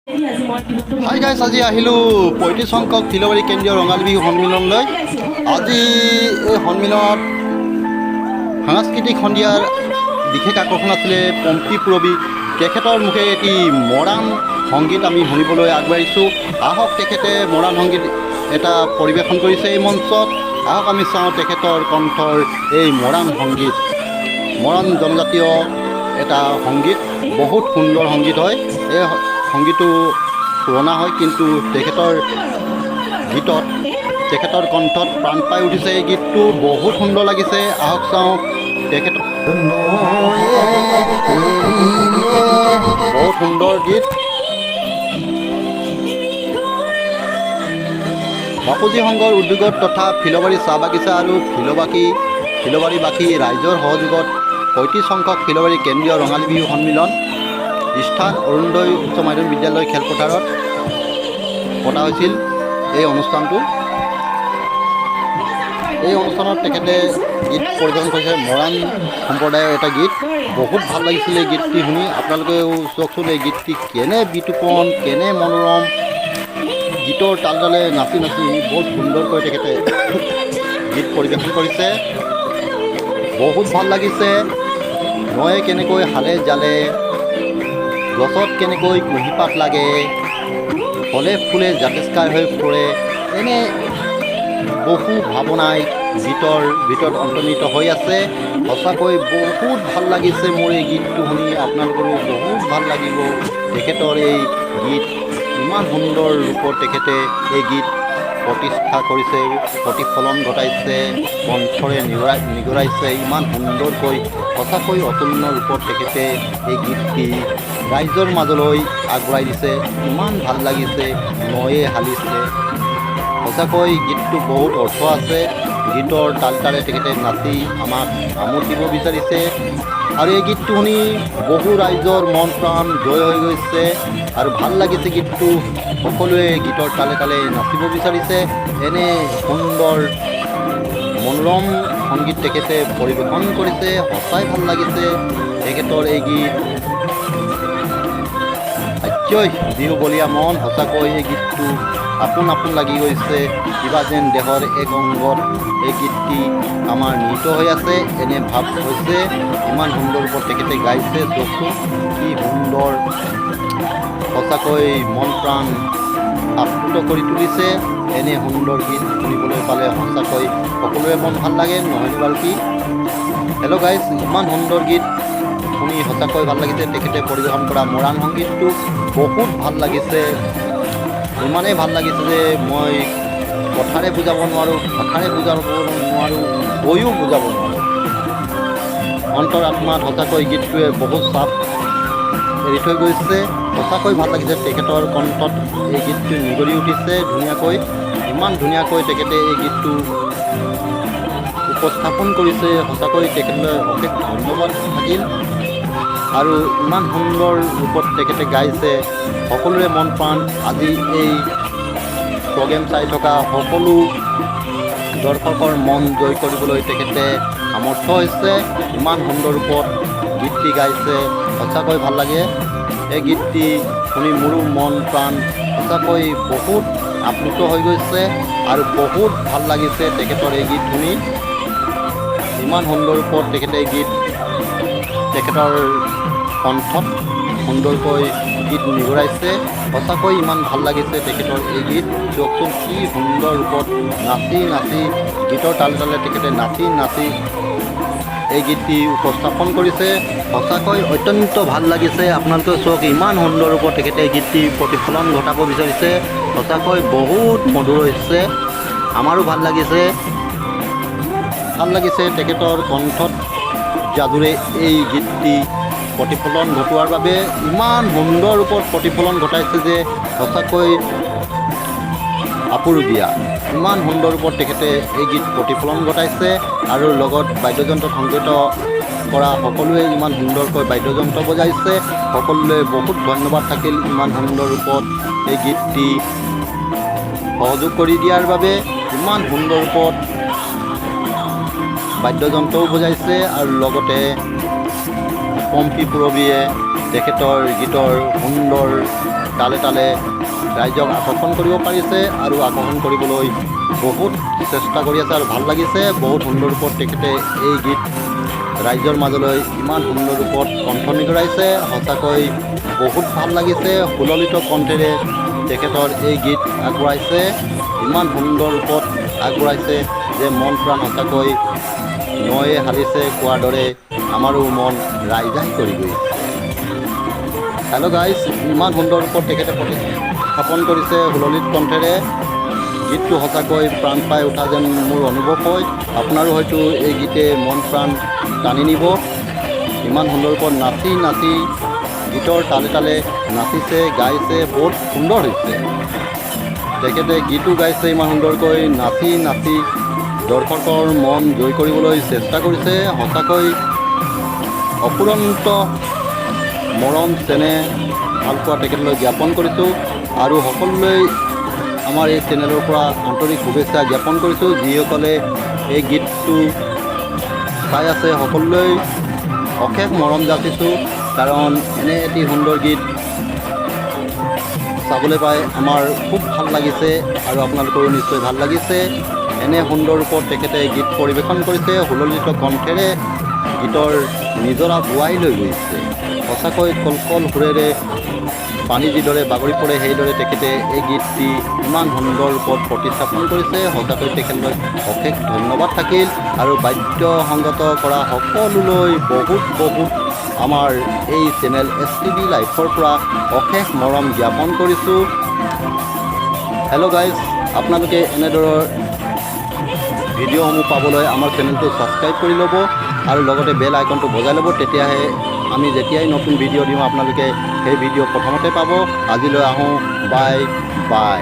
Hi guys, আজি আহিলোঁ ৩৫ সংখ্যক ফিলবাৰী কেন্দ্ৰীয় ৰঙালী বিহু সন্মিলনলৈ। আজি এই সন্মিলনত সাংস্কৃতিক সন্ধিয়াৰ বিশেষ আকৰ্ষণ আছিলে পম্পী পুৰবী। তেখেতৰ মুখে এটি মৰাণ সংগীত আমি শুনিবলৈ আগবাঢ়িছোঁ। আহক তেখেতে মৰাণ সংগীত এটা পৰিৱেশন কৰিছে এই মঞ্চত। আহক আমি চাওঁ তেখেতৰ কণ্ঠৰ এই মৰাণ সংগীত। মৰাণ জনজাতীয় এটা সংগীত, বহুত সুন্দৰ সংগীত হয়। এই সংগীতটো পুৰণা হয়, কিন্তু তেখেতৰ গীতত, তেখেতৰ কণ্ঠত প্ৰাণ পাই উঠিছে। এই গীতটো বহুত সুন্দৰ লাগিছে। আহক চাওঁ তেখেতৰ বহুত সুন্দৰ গীত। বাপুজী সংঘৰ উদ্যোগত তথা ফিলবাৰী চাহ বাগিচা আৰু ফিলবাৰীবাসী ৰাইজৰ সহযোগত ৩৫ সংখ্যক ফিলবাৰী কেন্দ্ৰীয় ৰঙালী বিহু সন্মিলন স্থান অৰুণোদয় উচ্চ মাধ্যমিক বিদ্যালয় খেলপথাৰত পতা হৈছিল। এই অনুষ্ঠানটো, এই অনুষ্ঠানত তেখেতে গীত পৰিৱেশন কৰিছে। মৰাণ সম্প্ৰদায়ৰ এটা গীত, বহুত ভাল লাগিছিলে এই গীতটি শুনি। আপোনালোকেও চাওকচোন এই গীতটি কেনে বিতুপন, কেনে মনোৰম। গীতৰ তাল তালে নাচি নাচি বহুত সুন্দৰকৈ তেখেতে গীত পৰিৱেশন কৰিছে। বহুত ভাল লাগিছে। নয়ে কেনেকৈ হালে জালে, গছত কেনেকৈ কুঁহিপাত লাগে, ফলে ফুলে জাতিষ্কাৰ হৈ পৰে, এনে বহু ভাৱনাই গীতৰ ভিতৰত অন্তৰ্নিহিত হৈ আছে। সঁচাকৈ বহুত ভাল লাগিছে মোৰ এই গীতটো শুনি। আপোনালোকৰো বহুত ভাল লাগিব। তেখেতৰ এই গীত ইমান সুন্দৰ ৰূপত তেখেতে এই গীত প্ৰতিষ্ঠা কৰিছে, প্ৰতিফলন ঘটাইছে, কণ্ঠৰে নিগৰাইছে ইমান সুন্দৰকৈ। সঁচাকৈ অতুলন্য ৰূপত তেখেতে এই গীতটি ৰাইজৰ মাজলৈ আগবঢ়াই দিছে। ইমান ভাল লাগিছে। নয়ে হালিছে, সঁচাকৈ গীতটো বহুত অৰ্থ আছে। গীতৰ তাল তালে তেখেতে নাচি আমাক আমোদ দিব বিচাৰিছে। আৰু এই গীতটো শুনি বহু ৰাইজৰ মন প্ৰাণ জয় হৈ গৈছে আৰু ভাল লাগিছে গীতটো। সকলোৱে গীতৰ তালে তালে নাচিব বিচাৰিছে। এনে সুন্দৰ মনোৰম সংগীত তেখেতে পৰিৱেশন কৰিছে। সঁচাই ভাল লাগিছে তেখেতৰ এই গীত। আত্যই বিহু বলীয়া মন। সঁচাকৈ এই গীতটো আপোন আপোন লাগি গৈছে। কিবা যেন দেহৰ এক অংগত এই গীতটি আমাৰ নিহিত হৈ আছে, এনে ভাৱ হৈছে। ইমান সুন্দৰ ৰূপত তেখেতে গাইছে। চকু কি সুন্দৰ, সঁচাকৈ মন প্ৰাণ আপ্লুত কৰি তুলিছে। এনে সুন্দৰ গীত শুনিবলৈ পালে সঁচাকৈ সকলোৰে মন ভাল লাগে, নহয়নে বাৰু কি? হেল্ল' গাইজ, ইমান সুন্দৰ গীত শুনি সঁচাকৈ ভাল লাগিছে। তেখেতে পৰিৱেশন কৰা মৰাণ সংগীতটো বহুত ভাল লাগিছে। ইমানেই ভাল লাগিছে যে মই কথাৰে বুজাব নোৱাৰোঁ, ভাষাৰে বুজাব নোৱাৰোঁ, কৈও বুজাব নোৱাৰোঁ। অন্তৰ আত্মাত সঁচাকৈ গীতটোৱে বহুত চাপ এৰি থৈ গৈছে। সঁচাকৈ ভাল লাগিছে। তেখেতৰ কণ্ঠত এই গীতটো নিগৰি উঠিছে ধুনীয়াকৈ। ইমান ধুনীয়াকৈ তেখেতে এই গীতটো উপস্থাপন কৰিছে। সঁচাকৈ তেখেতলৈ অশেষ ধন্যবাদ থাকিল। আৰু ইমান সুন্দৰ ৰূপত তেখেতে গাইছে। সকলোৰে মন প্ৰাণ আজি এই প্ৰগ্ৰেম চাই থকা সকলো দৰ্শকৰ মন জয় কৰিবলৈ তেখেতে সামৰ্থ্য হৈছে। ইমান সুন্দৰ ৰূপত গীতটি গাইছে। সঁচাকৈ ভাল লাগে। এই গীতটি শুনি মোৰো মন প্ৰাণ সঁচাকৈ বহুত আপ্লুত হৈ গৈছে আৰু বহুত ভাল লাগিছে তেখেতৰ এই গীত শুনি। ইমান সুন্দৰ ৰূপত তেখেতে গীত, তেখেতৰ কণ্ঠত সুন্দৰকৈ গীত নিগৰাইছে। সঁচাকৈ ইমান ভাল লাগিছে তেখেতৰ এই গীত। চাওকচোন কি সুন্দৰ ৰূপত নাচি নাচি, গীতৰ তালে তালে তেখেতে নাচি নাচি এই গীতটি উপস্থাপন কৰিছে। সঁচাকৈ অত্যন্ত ভাল লাগিছে। আপোনালোকে চাওক ইমান সুন্দৰ ৰূপত তেখেতে এই গীতটি প্ৰতিফলন ঘটাব বিচাৰিছে। সঁচাকৈ বহুত মধুৰ হৈছে। আমাৰো ভাল লাগিছে। ভাল লাগিছে তেখেতৰ কণ্ঠত যাদুৰে এই গীতটি প্ৰতিফলন ঘটোৱাৰ বাবে। ইমান সুন্দৰ ৰূপত প্ৰতিফলন ঘটাইছে যে সঁচাকৈ আপুৰুগীয়া। ইমান সুন্দৰ ৰূপত তেখেতে এই গীত প্ৰতিফলন ঘটাইছে আৰু লগত বাদ্যযন্ত্ৰত সংগীত কৰা সকলোৱে ইমান সুন্দৰকৈ বাদ্যযন্ত্ৰ বজাইছে। সকলোৱে বহুত ধন্যবাদ থাকিল ইমান সুন্দৰ ৰূপত এই গীতটি সহযোগ কৰি দিয়াৰ বাবে। ইমান সুন্দৰ ৰূপত বাদ্যযন্ত্ৰও বজাইছে আৰু লগতে পম্পী পুৰবীয়ে তেখেতৰ গীতৰ সুন্দৰ তালে তালে ৰাইজক আকৰ্ষণ কৰিব পাৰিছে আৰু আকৰ্ষণ কৰিবলৈ বহুত চেষ্টা কৰি আছে আৰু ভাল লাগিছে। বহুত সুন্দৰ ৰূপত তেখেতে এই গীত ৰাইজৰ মাজলৈ ইমান সুন্দৰ ৰূপত কণ্ঠ নিগৰাইছে। সঁচাকৈ বহুত ভাল লাগিছে। সুললিত কণ্ঠেৰে তেখেতৰ এই গীত আগবঢ়াইছে, ইমান সুন্দৰ ৰূপত আগবঢ়াইছে যে মন প্ৰাণ সঁচাকৈ নৈয়ে হালিছে কোৱাৰ দৰে আমাৰো মন ৰাইজাই কৰি গৈছে। হেল্ল' গাইজ, ইমান সুন্দৰ ৰূপত তেখেতে প্ৰতিস্থাপন কৰিছে সুললিত কণ্ঠেৰে। গীতটো সঁচাকৈ প্ৰাণ পাই উঠা যেন মোৰ অনুভৱ হয়। আপোনাৰো হয়তো এই গীতে মন প্ৰাণ টানি নিব। ইমান সুন্দৰ ৰূপত নাচি নাচি গীতৰ তালে তালে নাচিছে, গাইছে, বহুত সুন্দৰ হৈছে। তেখেতে গীতো গাইছে ইমান সুন্দৰকৈ, নাচি নাচি দৰ্শকৰ মন জয় কৰিবলৈ চেষ্টা কৰিছে। সঁচাকৈ অফুৰন্ত মৰম চেনেহ ভালপোৱা তেখেতলৈ জ্ঞাপন কৰিছোঁ আৰু সকলোলৈ আমাৰ এই চেনেলৰ পৰা আন্তৰিক শুভেচ্ছা জ্ঞাপন কৰিছোঁ। যিসকলে এই গীতটো চাই আছে সকলোলৈ অশেষ মৰম যাচিছোঁ, কাৰণ এনে এটি সুন্দৰ গীত চাবলৈ পাই আমাৰ খুব ভাল লাগিছে আৰু আপোনালোকৰো নিশ্চয় ভাল লাগিছে। এনে সুন্দৰ ৰূপত তেখেতে গীত পৰিৱেশন কৰিছে, সুললিত কণ্ঠেৰে গীতৰ নিজৰা বোৱাই লৈ গৈছে। সঁচাকৈ কলকল সুৰেৰে পানী যিদৰে বাগৰি পৰে সেইদৰে তেখেতে এই গীতটি ইমান সুন্দৰ ৰূপত প্ৰতিস্থাপন কৰিছে। সঁচাকৈ তেখেতলৈ অশেষ ধন্যবাদ থাকিল আৰু বাদ্য সংগত কৰা সকলোলৈ বহুত বহুত আমাৰ এই চেনেল STB লাইফৰ পৰা অশেষ মৰম জ্ঞাপন কৰিছোঁ। হেল্ল' গাইজ, আপোনালোকে এনেদৰৰ ভিডিঅ'সমূহ পাবলৈ আমাৰ চেনেলটো ছাবস্ক্ৰাইব কৰি ল'ব আৰু লগতে বেল আইকনটো বজাই ল'ব। তেতিয়াহে আমি যেতিয়াই নতুন ভিডিঅ' দিওঁ আপোনালোকে সেই ভিডিঅ' প্ৰথমতে পাব। আজিলৈ আহোঁ, বাই বাই।